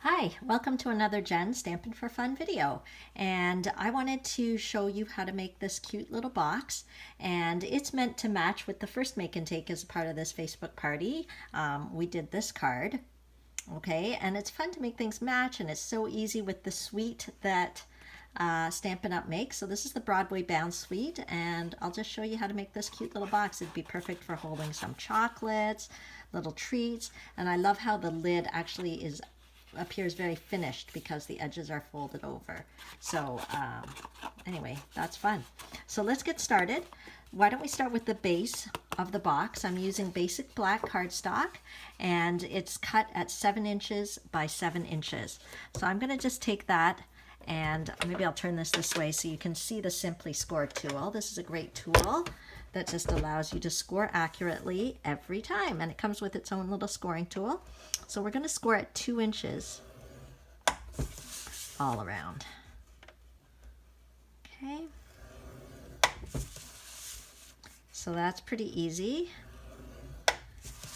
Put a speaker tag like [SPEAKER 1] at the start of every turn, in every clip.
[SPEAKER 1] Hi, welcome to another Jen Stampin' for Fun video. And I wanted to show you how to make this cute little box. And it's meant to match with the first make and take as a part of this Facebook party. We did this card. Okay, and it's fun to make things match, and it's so easy with the suite that Stampin' Up! Makes. So this is the Broadway bound suite, and I'll just show you how to make this cute little box. It'd be perfect for holding some chocolates, little treats, and I love how the lid actually appears very finished because the edges are folded over. So anyway, that's fun. So let's get started. Why don't we start with the base of the box? I'm using basic black cardstock, and it's cut at 7 inches by 7 inches. So I'm going to just take that, and maybe I'll turn this way so you can see the Simply Score tool. This is a great tool that just allows you to score accurately every time, and it comes with its own little scoring tool. So we're going to score at 2 inches all around. Okay. So that's pretty easy.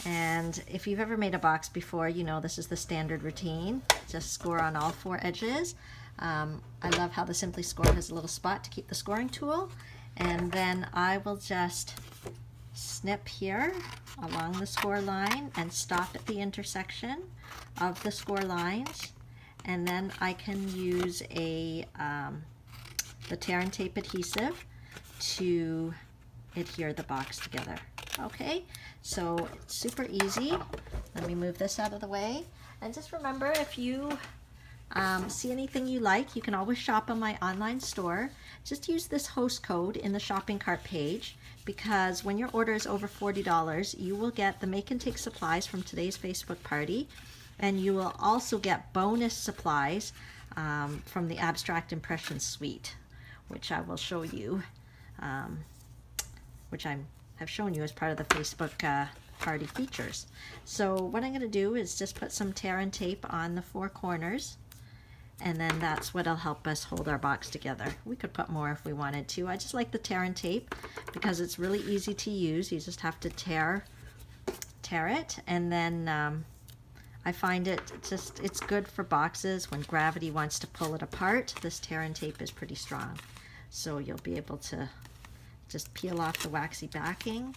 [SPEAKER 1] And if you've ever made a box before, you know this is the standard routine. Just score on all 4 edges. I love how the Simply Score has a little spot to keep the scoring tool. And then I will just snip here along the score line and stop at the intersection of the score lines. And then I can use the tear and tape adhesive to adhere the box together. Okay, so it's super easy. Let me move this out of the way. And just remember, if you see anything you like, you can always shop on my online store. Just use this host code in the shopping cart page, because when your order is over $40, you will get the make and take supplies from today's Facebook party, and you will also get bonus supplies from the Abstract Impression Suite, which I will show you, which I have shown you as part of the Facebook party features. So what I'm going to do is just put some tear and tape on the 4 corners, and then that's what'll help us hold our box together. We could put more if we wanted to. I just like the tear and tape because it's really easy to use. You just have to tear it, and then I find it's good for boxes when gravity wants to pull it apart. This tear and tape is pretty strong, so you'll be able to just peel off the waxy backing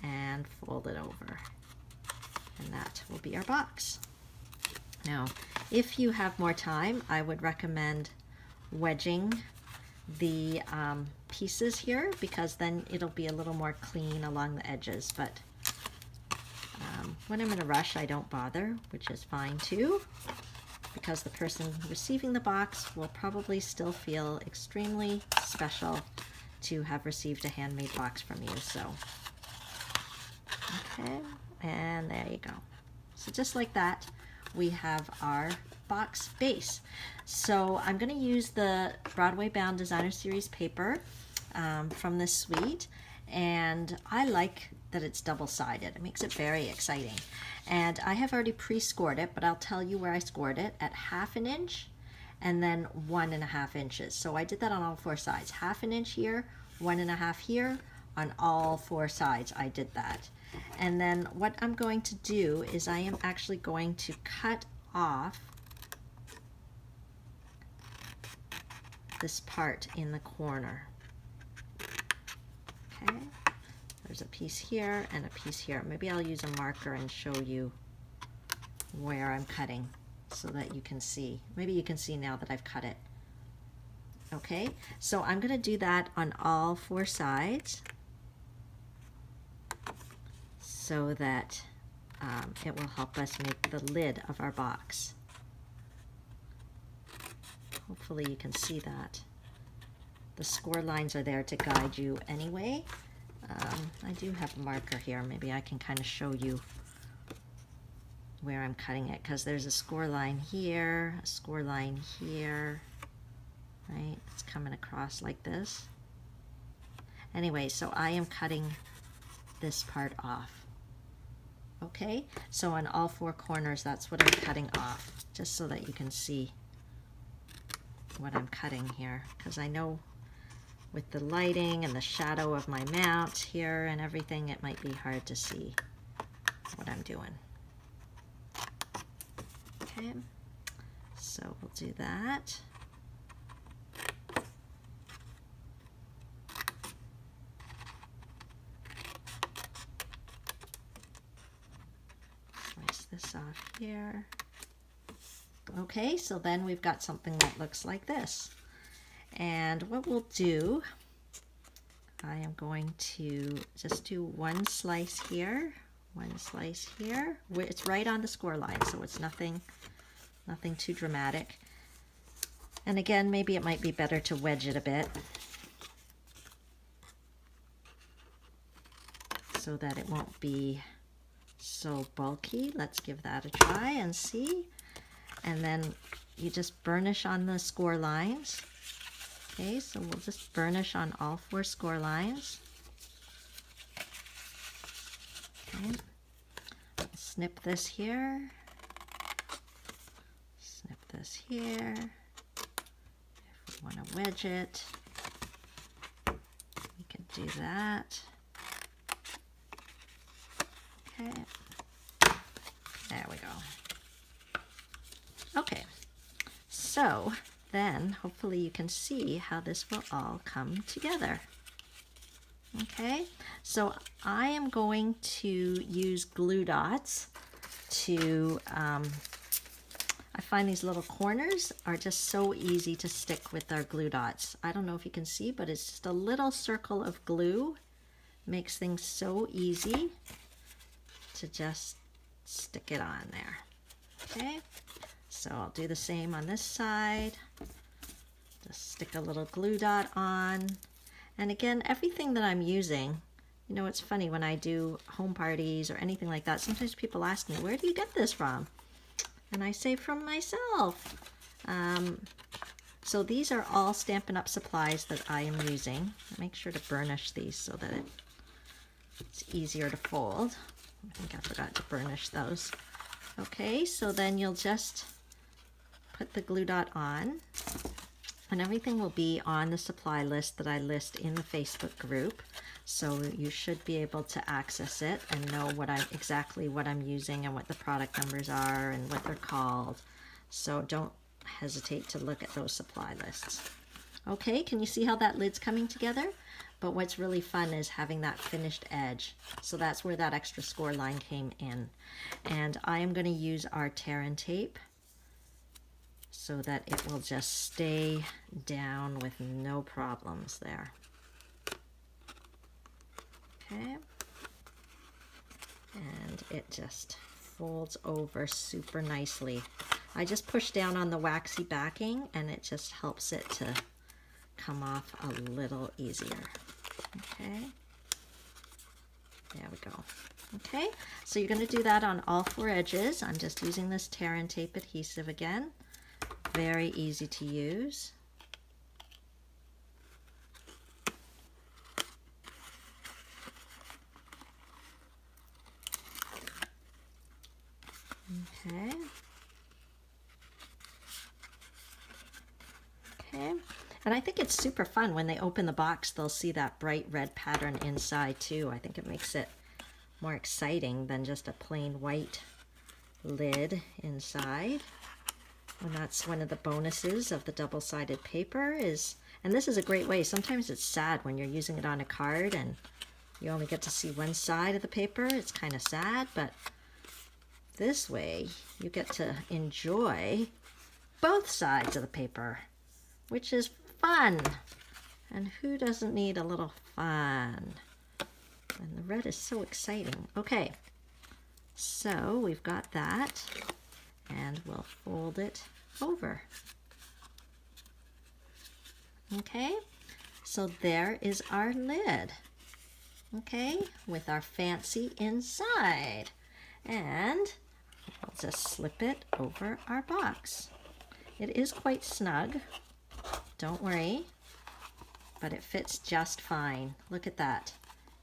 [SPEAKER 1] and fold it over, and that will be our box. Now, if you have more time, I would recommend wedging the pieces here, because then it'll be a little more clean along the edges. But when I'm in a rush, I don't bother, which is fine too, because the person receiving the box will probably still feel extremely special to have received a handmade box from you. So, okay, and there you go. So just like that, we have our box base. So I'm going to use the Broadway bound Designer Series paper from this suite, and I like that it's double-sided. It makes it very exciting. And I have already pre-scored it, but I'll tell you where I scored it at 1/2 inch and then 1.5 inches. So I did that on all 4 sides. 1/2 inch here, 1.5 here. On all 4 sides I did that. And then what I'm going to do is I am actually going to cut off this part in the corner. Okay, there's a piece here and a piece here. Maybe I'll use a marker and show you where I'm cutting so that you can see. Maybe you can see now that I've cut it. Okay, so I'm going to do that on all 4 sides, so that it will help us make the lid of our box. Hopefully you can see that. The score lines are there to guide you anyway. I do have a marker here. Maybe I can kind of show you where I'm cutting it, because there's a score line here, a score line here, right? It's coming across like this. Anyway, so I am cutting this part off. Okay, so on all 4 corners, that's what I'm cutting off, just so that you can see what I'm cutting here, because I know with the lighting and the shadow of my mount here and everything, it might be hard to see what I'm doing. Okay, So we'll do that. Slice this off here. Okay, so then we've got something that looks like this. And what we'll do, I am going to just do one slice here, one slice here. It's right on the score line, so it's nothing too dramatic. And again, maybe it might be better to wedge it a bit so that it won't be so bulky. Let's give that a try and see. And then you just burnish on the score lines. Okay, so we'll just burnish on all 4 score lines. Okay. Snip this here. Snip this here. If we want to wedge it, we can do that. Okay. There we go. Okay. So then hopefully you can see how this will all come together. Okay, so I am going to use glue dots to, I find these little corners are just so easy to stick with our glue dots. I don't know if you can see, but it's just a little circle of glue. Makes things so easy to just stick it on there. Okay, so I'll do the same on this side. Just stick a little glue dot on. And again, everything that I'm using, you know, it's funny when I do home parties or anything like that, sometimes people ask me, where do you get this from? And I say, from myself. So these are all Stampin' Up! Supplies that I am using. Make sure to burnish these so that it's easier to fold. I think I forgot to burnish those. Okay, so then you'll just put the glue dot on. And everything will be on the supply list that I list in the Facebook group. So you should be able to access it and know exactly what I'm using and what the product numbers are and what they're called. So don't hesitate to look at those supply lists. Okay, can you see how that lid's coming together? But what's really fun is having that finished edge. So that's where that extra score line came in. And I am going to use our tear and tape so that it will just stay down with no problems there. Okay. And it just folds over super nicely. I just push down on the waxy backing and it just helps it to come off a little easier. Okay. There we go. Okay, so you're going to do that on all 4 edges. I'm just using this tear and tape adhesive again. Very easy to use. Okay. Okay. And I think it's super fun when they open the box, they'll see that bright red pattern inside too. I think it makes it more exciting than just a plain white lid inside. And that's one of the bonuses of the double-sided paper is, and this is a great way, sometimes it's sad when you're using it on a card and you only get to see one side of the paper. It's kind of sad, but this way you get to enjoy both sides of the paper, which is fun. And who doesn't need a little fun? And the red is so exciting. Okay, so we've got that. And we'll fold it over. Okay, so there is our lid. Okay, with our fancy inside. And we'll just slip it over our box. It is quite snug, don't worry, but it fits just fine. Look at that.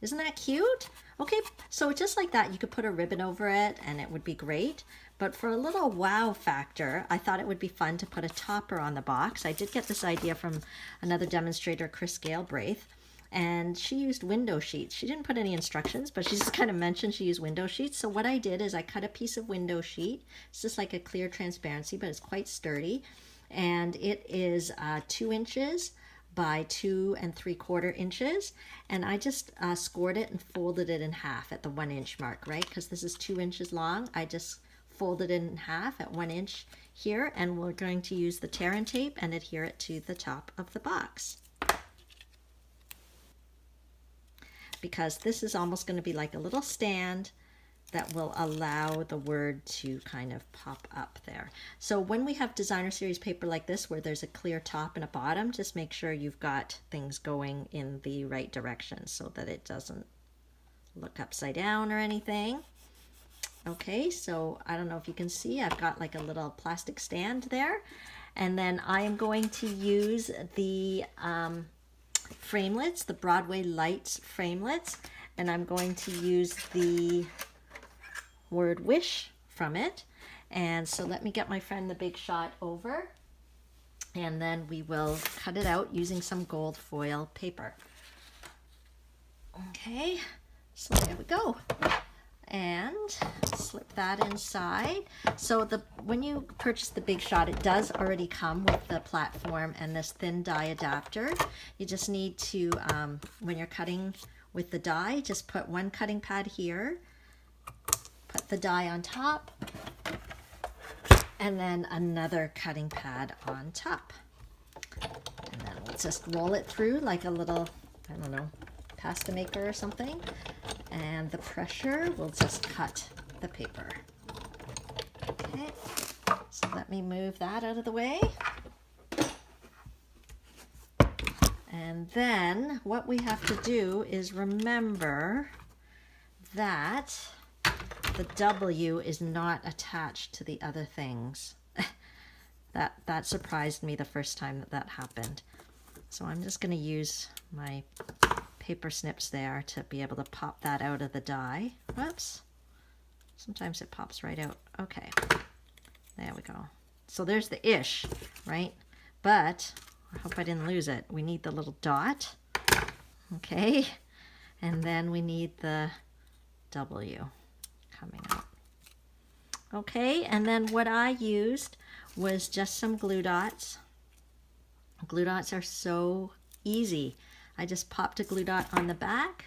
[SPEAKER 1] Isn't that cute? Okay, so just like that, you could put a ribbon over it and it would be great. But for a little wow factor, I thought it would be fun to put a topper on the box. I did get this idea from another demonstrator, Chris Galbraith. and she used window sheets. She didn't put any instructions, but she just kind of mentioned she used window sheets. So what I did is I cut a piece of window sheet. It's just like a clear transparency, but it's quite sturdy. And it is 2 inches by 2 3/4 inches. And I just scored it and folded it in half at the 1 inch mark, right? Because this is 2 inches long. I just folded it in half at 1 inch here, and we're going to use the tear and tape and adhere it to the top of the box. Because this is almost going to be like a little stand that will allow the word to kind of pop up there. So when we have designer series paper like this where there's a clear top and a bottom, just make sure you've got things going in the right direction so that it doesn't look upside down or anything. Okay, so I don't know if you can see, I've got like a little plastic stand there. And then I am going to use the framelits, the Broadway lights framelits, and I'm going to use the word wish from it. And so let me get my friend the Big Shot over, and then we will cut it out using some gold foil paper. Okay, so there we go. And slip that inside. So when you purchase the Big Shot, it does already come with the platform and this thin die adapter. You just need to, when you're cutting with the die, just put one cutting pad here, put the die on top, and then another cutting pad on top. And then we'll just roll it through like a little, I don't know, pasta maker or something. And the pressure will just cut the paper. Okay, so let me move that out of the way. And then what we have to do is remember that the W is not attached to the other things. That surprised me the first time that happened. So I'm just going to use my paper snips there to be able to pop that out of the die. Whoops. Sometimes it pops right out. Okay. There we go. So there's the ish, right? But I hope I didn't lose it. We need the little dot. Okay. And then we need the W coming out. Okay. And then what I used was just some glue dots. Glue dots are so easy. I just popped a glue dot on the back,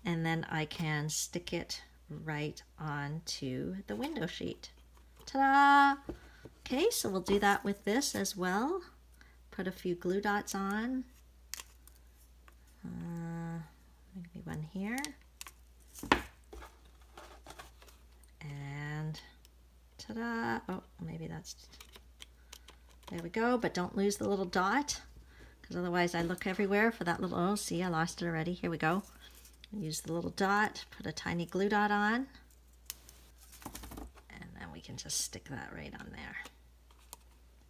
[SPEAKER 1] and then I can stick it right onto the window sheet. Ta-da! Okay, so we'll do that with this as well. Put a few glue dots on. Maybe one here. And ta-da! Oh, maybe that's... There we go, but don't lose the little dot, because otherwise I look everywhere for that little, oh, see, I lost it already. Here we go. Use the little dot, put a tiny glue dot on, and then we can just stick that right on there.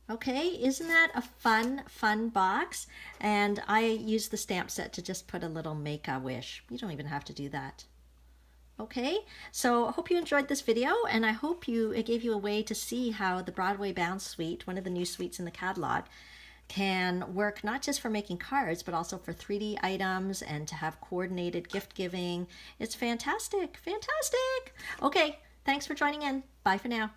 [SPEAKER 1] Okay, isn't that a fun box? And I used the stamp set to just put a little make a wish. You don't even have to do that. Okay, so I hope you enjoyed this video, and I hope it gave you a way to see how the Broadway Bound Suite, one of the new suites in the catalog, can work not just for making cards, but also for 3D items and to have coordinated gift giving. It's fantastic, fantastic. Okay, thanks for joining in. Bye for now.